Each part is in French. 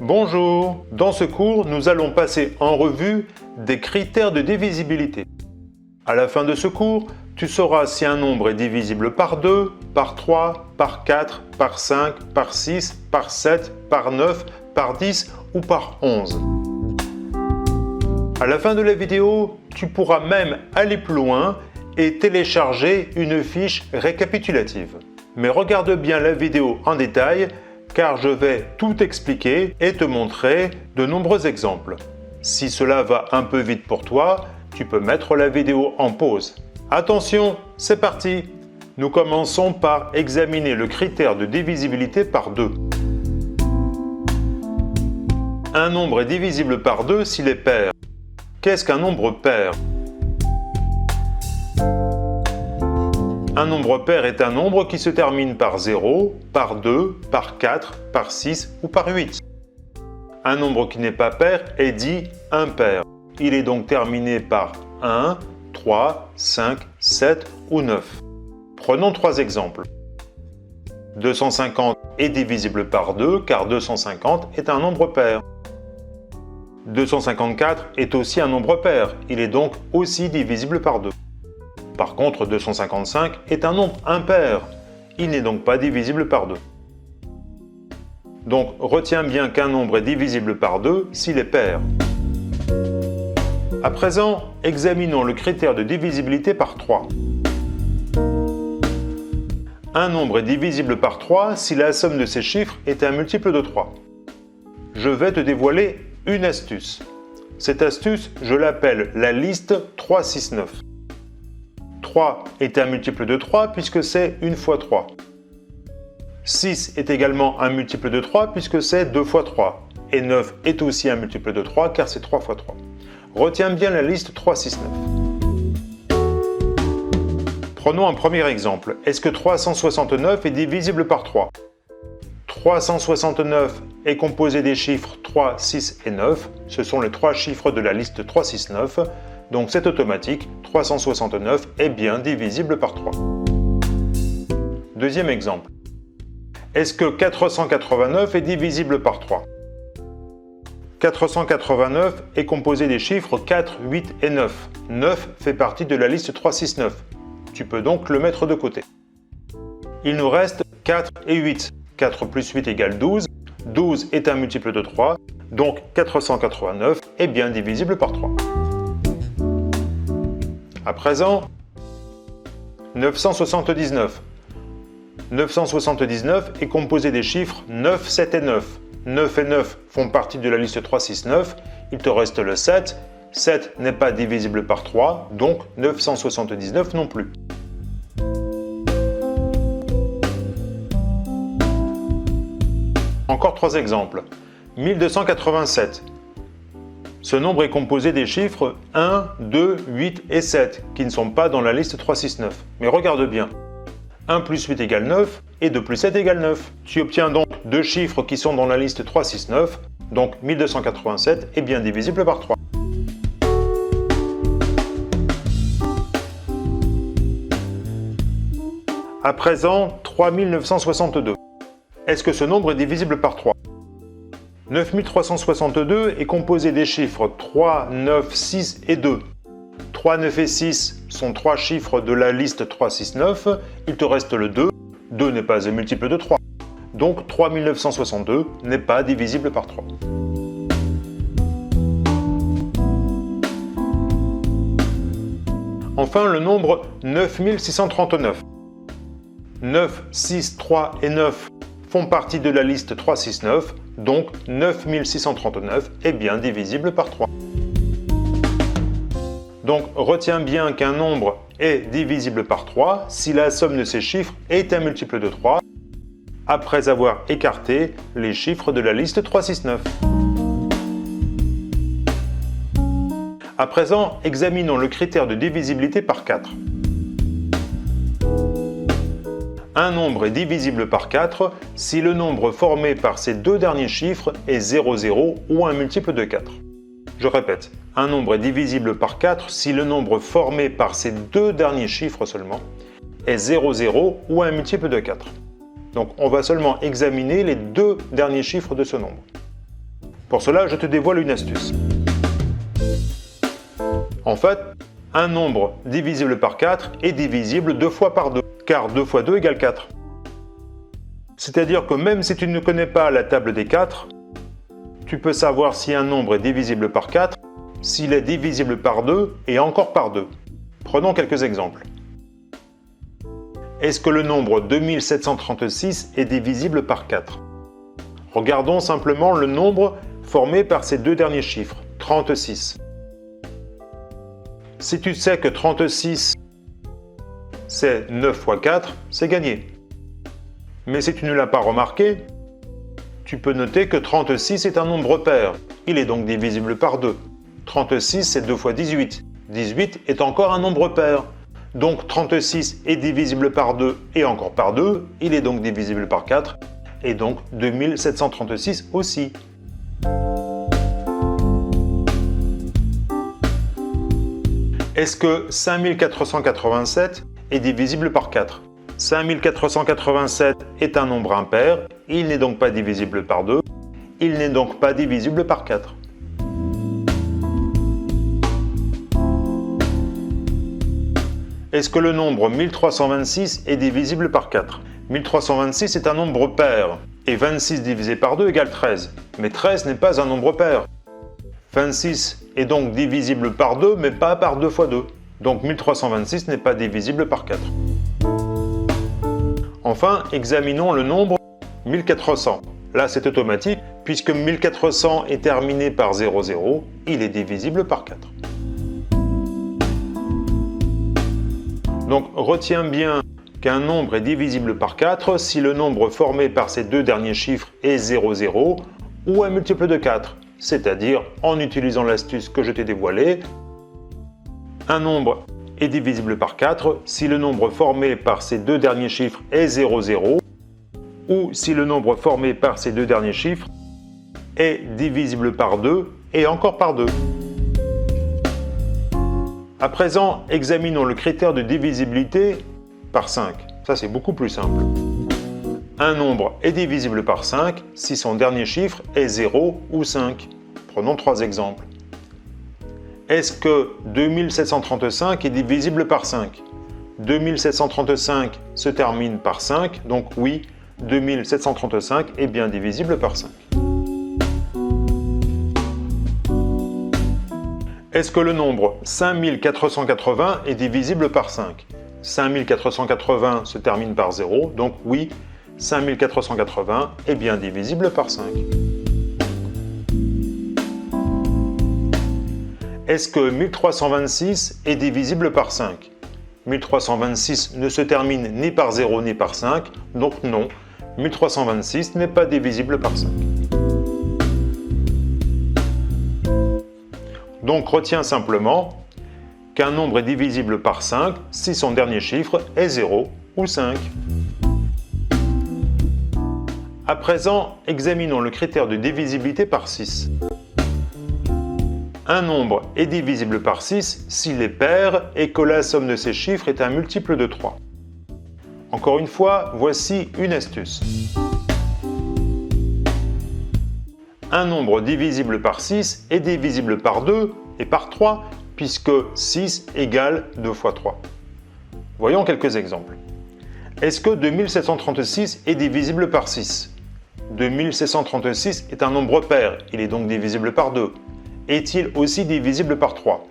Bonjour! Dans ce cours, nous allons passer en revue des critères de divisibilité. À la fin de ce cours, tu sauras si un nombre est divisible par 2, par 3, par 4, par 5, par 6, par 7, par 9, par 10 ou par 11. À la fin de la vidéo, tu pourras même aller plus loin et télécharger une fiche récapitulative. Mais regarde bien la vidéo en détail car je vais tout expliquer et te montrer de nombreux exemples. Si cela va un peu vite pour toi, tu peux mettre la vidéo en pause. Attention, c'est parti! Nous commençons par examiner le critère de divisibilité par 2. Un nombre est divisible par 2 s'il est pair. Qu'est-ce qu'un nombre pair? Un nombre pair est un nombre qui se termine par 0, par 2, par 4, par 6 ou par 8. Un nombre qui n'est pas pair est dit impair. Il est donc terminé par 1, 3, 5, 7 ou 9. Prenons 3 exemples. 250 est divisible par 2 car 250 est un nombre pair. 254 est aussi un nombre pair. Il est donc aussi divisible par 2. Par contre, 255 est un nombre impair. Il n'est donc pas divisible par 2. Donc, retiens bien qu'un nombre est divisible par 2 s'il est pair. À présent, examinons le critère de divisibilité par 3. Un nombre est divisible par 3 si la somme de ses chiffres est un multiple de 3. Je vais te dévoiler une astuce. Cette astuce, je l'appelle la liste 3, 6, 9. 3 est un multiple de 3 puisque c'est 1 fois 3. 6 est également un multiple de 3 puisque c'est 2 fois 3. Et 9 est aussi un multiple de 3 car c'est 3 fois 3. Retiens bien la liste 3, 6, 9. Prenons un premier exemple. Est-ce que 369 est divisible par 3? 369 est composé des chiffres 3, 6 et 9. Ce sont les 3 chiffres de la liste 3, 6, 9. Donc c'est automatique, 369 est bien divisible par 3. Deuxième exemple. Est-ce que 489 est divisible par 3? 489 est composé des chiffres 4, 8 et 9. 9 fait partie de la liste 3, 6, 9. Tu peux donc le mettre de côté. Il nous reste 4 et 8. 4 plus 8 égale 12. 12 est un multiple de 3. Donc 489 est bien divisible par 3. À présent, 979. 979 est composé des chiffres 9, 7 et 9. 9 et 9 font partie de la liste 3, 6, 9. Il te reste le 7. 7 n'est pas divisible par 3, donc 979 non plus. Encore 3 exemples. 1287. Ce nombre est composé des chiffres 1, 2, 8 et 7, qui ne sont pas dans la liste 3, 6, 9. Mais regarde bien. 1 plus 8 égale 9 et 2 plus 7 égale 9. Tu obtiens donc deux chiffres qui sont dans la liste 3, 6, 9. Donc 1287 est bien divisible par 3. À présent, 3962. Est-ce que ce nombre est divisible par 3? 9362 est composé des chiffres 3, 9, 6 et 2. 3, 9 et 6 sont 3 chiffres de la liste 3, 6, 9. Il te reste le 2. 2 n'est pas un multiple de 3. Donc 3962 n'est pas divisible par 3. Enfin, le nombre 9639. 9, 6, 3 et 9 font partie de la liste 3, 6, 9, donc 9639 est bien divisible par 3. Donc retiens bien qu'un nombre est divisible par 3 si la somme de ses chiffres est un multiple de 3, après avoir écarté les chiffres de la liste 3, 6, 9. À présent, examinons le critère de divisibilité par 4. Un nombre est divisible par 4 si le nombre formé par ces deux derniers chiffres est 0, 0 ou un multiple de 4. Je répète, un nombre est divisible par 4 si le nombre formé par ces deux derniers chiffres seulement est 0, 0 ou un multiple de 4. Donc on va seulement examiner les deux derniers chiffres de ce nombre. Pour cela, je te dévoile une astuce. En fait, un nombre divisible par 4 est divisible 2 fois par 2, car 2 fois 2 égale 4. C'est-à-dire que même si tu ne connais pas la table des 4, tu peux savoir si un nombre est divisible par 4, s'il est divisible par 2 et encore par 2. Prenons quelques exemples. Est-ce que le nombre 2736 est divisible par 4? Regardons simplement le nombre formé par ces deux derniers chiffres, 36. Si tu sais que 36, c'est 9 fois 4, c'est gagné. Mais si tu ne l'as pas remarqué, tu peux noter que 36 est un nombre pair. Il est donc divisible par 2. 36, c'est 2 fois 18. 18 est encore un nombre pair. Donc 36 est divisible par 2 et encore par 2. Il est donc divisible par 4. Et donc 2736 aussi. Est-ce que 5487 est divisible par 4? 5487 est un nombre impair, il n'est donc pas divisible par 2, il n'est donc pas divisible par 4. Est-ce que le nombre 1326 est divisible par 4? 1326 est un nombre pair, et 26 divisé par 2 égale 13. Mais 13 n'est pas un nombre pair. 26 est donc divisible par 2, mais pas par 2 fois 2. Donc 1326 n'est pas divisible par 4. Enfin, examinons le nombre 1400. Là, c'est automatique, puisque 1400 est terminé par 00, il est divisible par 4. Donc, retiens bien qu'un nombre est divisible par 4 si le nombre formé par ces deux derniers chiffres est 00 ou un multiple de 4, c'est-à-dire, en utilisant l'astuce que je t'ai dévoilée, un nombre est divisible par 4 si le nombre formé par ces deux derniers chiffres est 00 ou si le nombre formé par ces deux derniers chiffres est divisible par 2 et encore par 2. À présent, examinons le critère de divisibilité par 5. Ça, c'est beaucoup plus simple. Un nombre est divisible par 5 si son dernier chiffre est 0 ou 5. Prenons 3 exemples. Est-ce que 2735 est divisible par 5? 2735 se termine par 5, donc oui, 2735 est bien divisible par 5. Est-ce que le nombre 5480 est divisible par 5? 5480 se termine par 0, donc oui, 5480 est bien divisible par 5. Est-ce que 1326 est divisible par 5? 1326 ne se termine ni par 0 ni par 5, donc non, 1326 n'est pas divisible par 5. Donc retiens simplement qu'un nombre est divisible par 5 si son dernier chiffre est 0 ou 5. À présent, examinons le critère de divisibilité par 6. Un nombre est divisible par 6 s'il est pair et que la somme de ses chiffres est un multiple de 3. Encore une fois, voici une astuce. Un nombre divisible par 6 est divisible par 2 et par 3 puisque 6 égale 2 fois 3. Voyons quelques exemples. Est-ce que 2736 est divisible par 6? 2736 est un nombre pair, il est donc divisible par 2. Est-il aussi divisible par 3?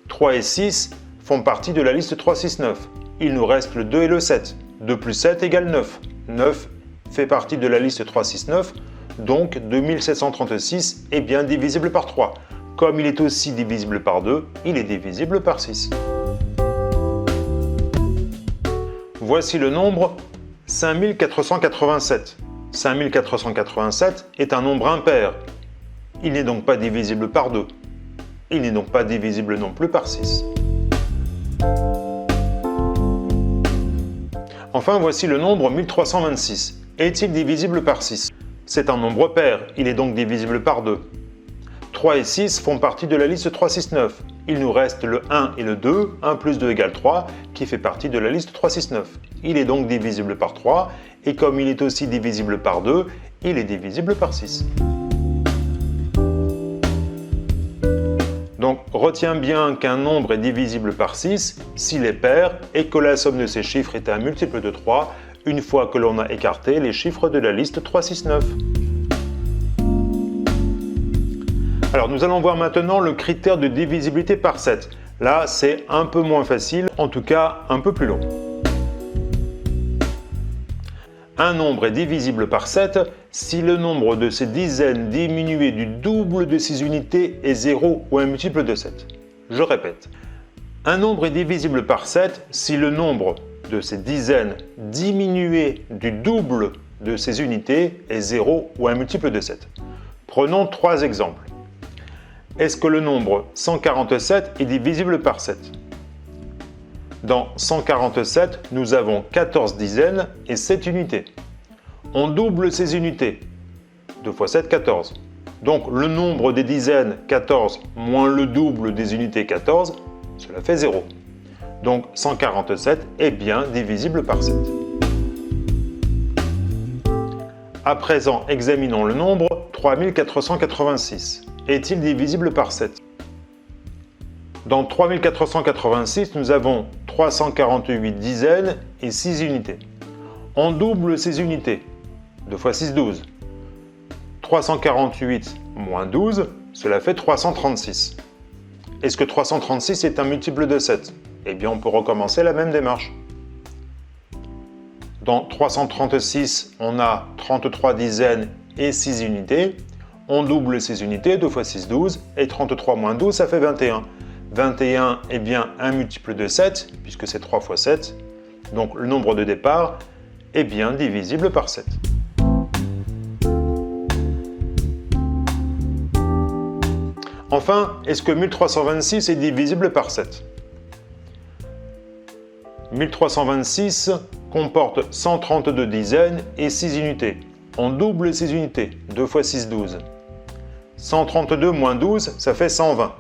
3 et 6 font partie de la liste 369. Il nous reste le 2 et le 7. 2 plus 7 égale 9. 9 fait partie de la liste 369, donc 2736 est bien divisible par 3. Comme il est aussi divisible par 2, il est divisible par 6. Voici le nombre 5487. 5487 est un nombre impair. Il n'est donc pas divisible par 2. Il n'est donc pas divisible non plus par 6. Enfin, voici le nombre 1326. Est-il divisible par 6? C'est un nombre pair, il est donc divisible par 2. 3 et 6 font partie de la liste 369. Il nous reste le 1 et le 2, 1 plus 2 égale 3, qui fait partie de la liste 369. Il est donc divisible par 3, et comme il est aussi divisible par 2, il est divisible par 6. retiens bien qu'un nombre est divisible par 6 s'il est pair et que la somme de ses chiffres est un multiple de 3 une fois que l'on a écarté les chiffres de la liste 3, 6, 9. Alors nous allons voir maintenant le critère de divisibilité par 7. Là, c'est un peu moins facile, en tout cas un peu plus long. Un nombre est divisible par 7 si le nombre de ses dizaines diminuées du double de ses unités est 0 ou un multiple de 7. Je répète. Un nombre est divisible par 7 si le nombre de ses dizaines diminuées du double de ses unités est 0 ou un multiple de 7. Prenons 3 exemples. Est-ce que le nombre 147 est divisible par 7? Dans 147, nous avons 14 dizaines et 7 unités. On double ces unités. 2 fois 7, 14. Donc le nombre des dizaines, 14, moins le double des unités, 14, cela fait 0. Donc 147 est bien divisible par 7. À présent, examinons le nombre 3486. Est-il divisible par 7? Dans 3486, nous avons 348 dizaines et 6 unités. On double ces unités. 2 fois 6, 12. 348 moins 12, cela fait 336. Est-ce que 336 est un multiple de 7? Eh bien, on peut recommencer la même démarche. Dans 336, on a 33 dizaines et 6 unités. On double ces unités, 2 fois 6, 12, et 33 moins 12, ça fait 21. 21 est bien un multiple de 7, puisque c'est 3 fois 7. Donc le nombre de départ est bien divisible par 7. Enfin, est-ce que 1326 est divisible par 7? 1326 comporte 132 dizaines et 6 unités. On double ces unités, 2 fois 6, 12. 132 moins 12, ça fait 120.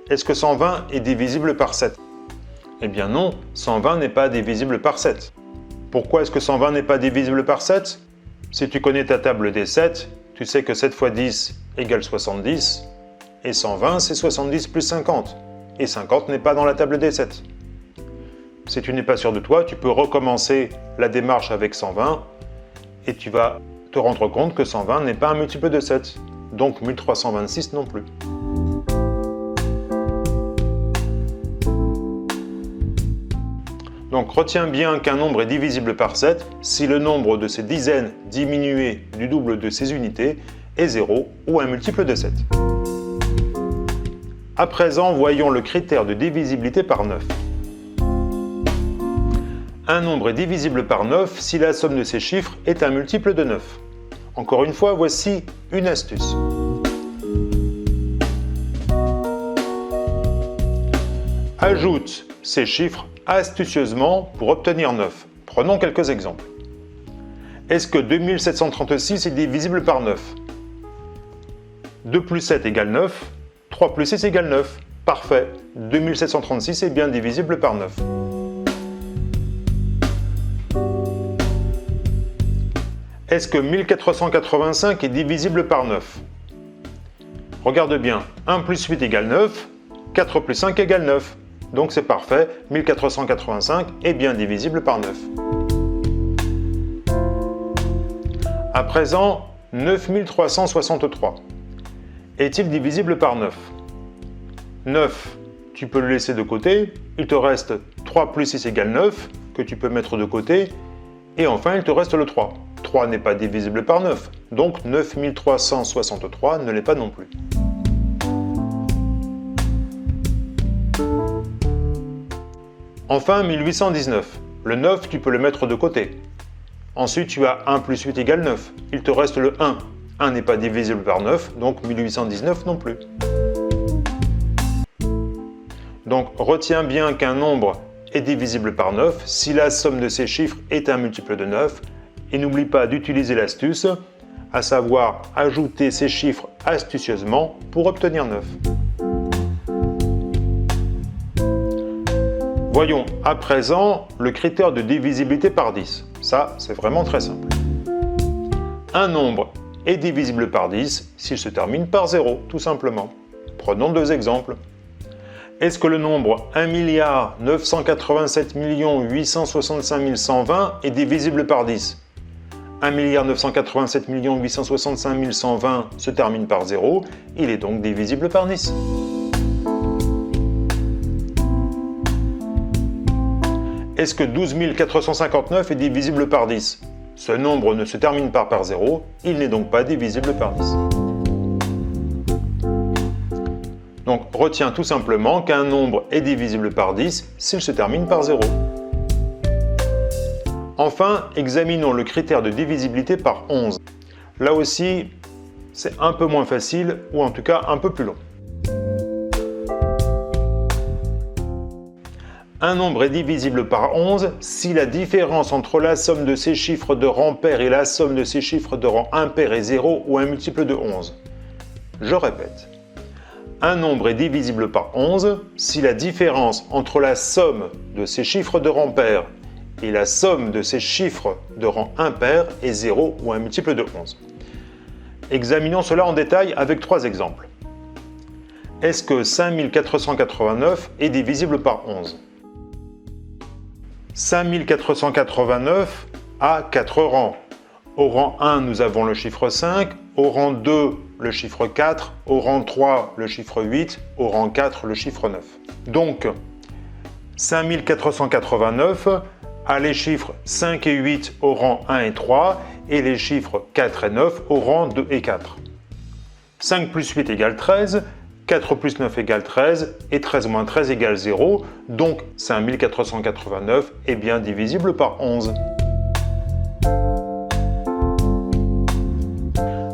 Est-ce que 120 est divisible par 7? Eh bien non, 120 n'est pas divisible par 7. Pourquoi est-ce que 120 n'est pas divisible par 7? Si tu connais ta table des 7, tu sais que 7 fois 10 égale 70, et 120 c'est 70 plus 50, et 50 n'est pas dans la table des 7. Si tu n'es pas sûr de toi, tu peux recommencer la démarche avec 120, et tu vas te rendre compte que 120 n'est pas un multiple de 7, donc 1326 non plus. Donc retiens bien qu'un nombre est divisible par 7 si le nombre de ses dizaines diminuées du double de ses unités est 0 ou un multiple de 7. À présent, voyons le critère de divisibilité par 9. Un nombre est divisible par 9 si la somme de ses chiffres est un multiple de 9. Encore une fois, voici une astuce. Ajoute ces chiffres astucieusement pour obtenir 9. Prenons quelques exemples. Est-ce que 2736 est divisible par 9? 2 plus 7 égale 9, 3 plus 6 égale 9. Parfait, 2736 est bien divisible par 9. Est-ce que 1485 est divisible par 9? Regarde bien, 1 plus 8 égale 9, 4 plus 5 égale 9. Donc c'est parfait, 1485 est bien divisible par 9. À présent, 9363. Est-il divisible par 9? 9, tu peux le laisser de côté. Il te reste 3 plus 6 égale 9, que tu peux mettre de côté. Et enfin, il te reste le 3. 3 n'est pas divisible par 9, donc 9363 ne l'est pas non plus. Enfin, 1819. Le 9, tu peux le mettre de côté. Ensuite, tu as 1 plus 8 égale 9. Il te reste le 1. 1 n'est pas divisible par 9, donc 1819 non plus. Donc, retiens bien qu'un nombre est divisible par 9 si la somme de ses chiffres est un multiple de 9. Et n'oublie pas d'utiliser l'astuce, à savoir ajouter ces chiffres astucieusement pour obtenir 9. Voyons à présent le critère de divisibilité par 10. Ça, c'est vraiment très simple. Un nombre est divisible par 10 s'il se termine par 0, tout simplement. Prenons deux exemples. Est-ce que le nombre 1 987 865 120 est divisible par 10? 1 987 865 120 se termine par 0, il est donc divisible par 10. Est-ce que 12 459 est divisible par 10? Ce nombre ne se termine pas par 0, il n'est donc pas divisible par 10. Donc retiens tout simplement qu'un nombre est divisible par 10 s'il se termine par 0. Enfin, examinons le critère de divisibilité par 11. Là aussi, c'est un peu moins facile, ou en tout cas un peu plus long. Un nombre est divisible par 11 si la différence entre la somme de ses chiffres de rang pair et la somme de ses chiffres de rang impair est 0 ou un multiple de 11. Je répète. Un nombre est divisible par 11 si la différence entre la somme de ses chiffres de rang pair et la somme de ses chiffres de rang impair est 0 ou un multiple de 11. Examinons cela en détail avec 3 exemples. Est-ce que 5489 est divisible par 11? 5489 a 4 rangs. Au rang 1, nous avons le chiffre 5, au rang 2, le chiffre 4, au rang 3, le chiffre 8, au rang 4, le chiffre 9. Donc, 5489 a les chiffres 5 et 8 au rang 1 et 3 et les chiffres 4 et 9 au rang 2 et 4. 5 plus 8 égale 13, 4 plus 9 égale 13 et 13 moins 13 égale 0, donc 5489 est bien divisible par 11.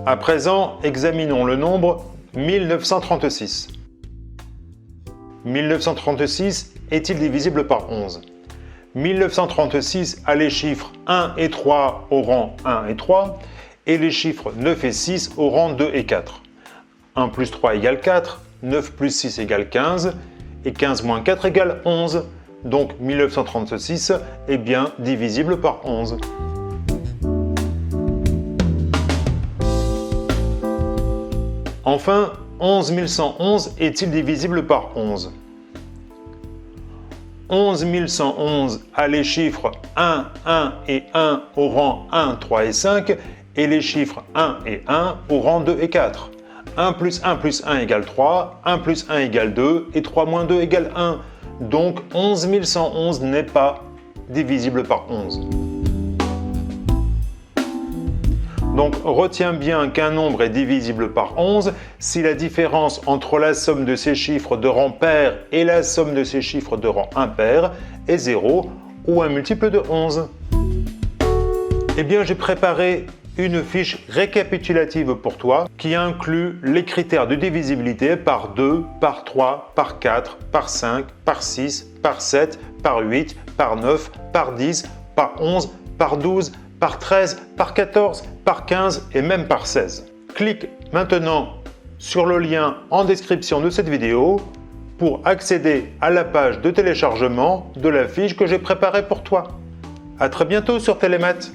À présent, examinons le nombre 1936. 1936 est-il divisible par 11? 1936 a les chiffres 1 et 3 au rang 1 et 3 et les chiffres 9 et 6 au rang 2 et 4. 1 plus 3 égale 4, 9 plus 6 égale 15 et 15 moins 4 égale 11. Donc 1936 est bien divisible par 11. Enfin, 11111 est-il divisible par 11? 11111 a les chiffres 1, 1 et 1 au rang 1, 3 et 5 et les chiffres 1 et 1 au rang 2 et 4. 1 plus 1 plus 1 égale 3, 1 plus 1 égale 2 et 3 moins 2 égale 1. Donc 11111 n'est pas divisible par 11. Donc retiens bien qu'un nombre est divisible par 11 si la différence entre la somme de ses chiffres de rang pair et la somme de ses chiffres de rang impair est 0 ou un multiple de 11. Eh bien, j'ai préparé une fiche récapitulative pour toi qui inclut les critères de divisibilité par 2, par 3, par 4, par 5, par 6, par 7, par 8, par 9, par 10, par 11, par 12, par 13, par 14, par 15 et même par 16. Clique maintenant sur le lien en description de cette vidéo pour accéder à la page de téléchargement de la fiche que j'ai préparée pour toi. À très bientôt sur Télémaths.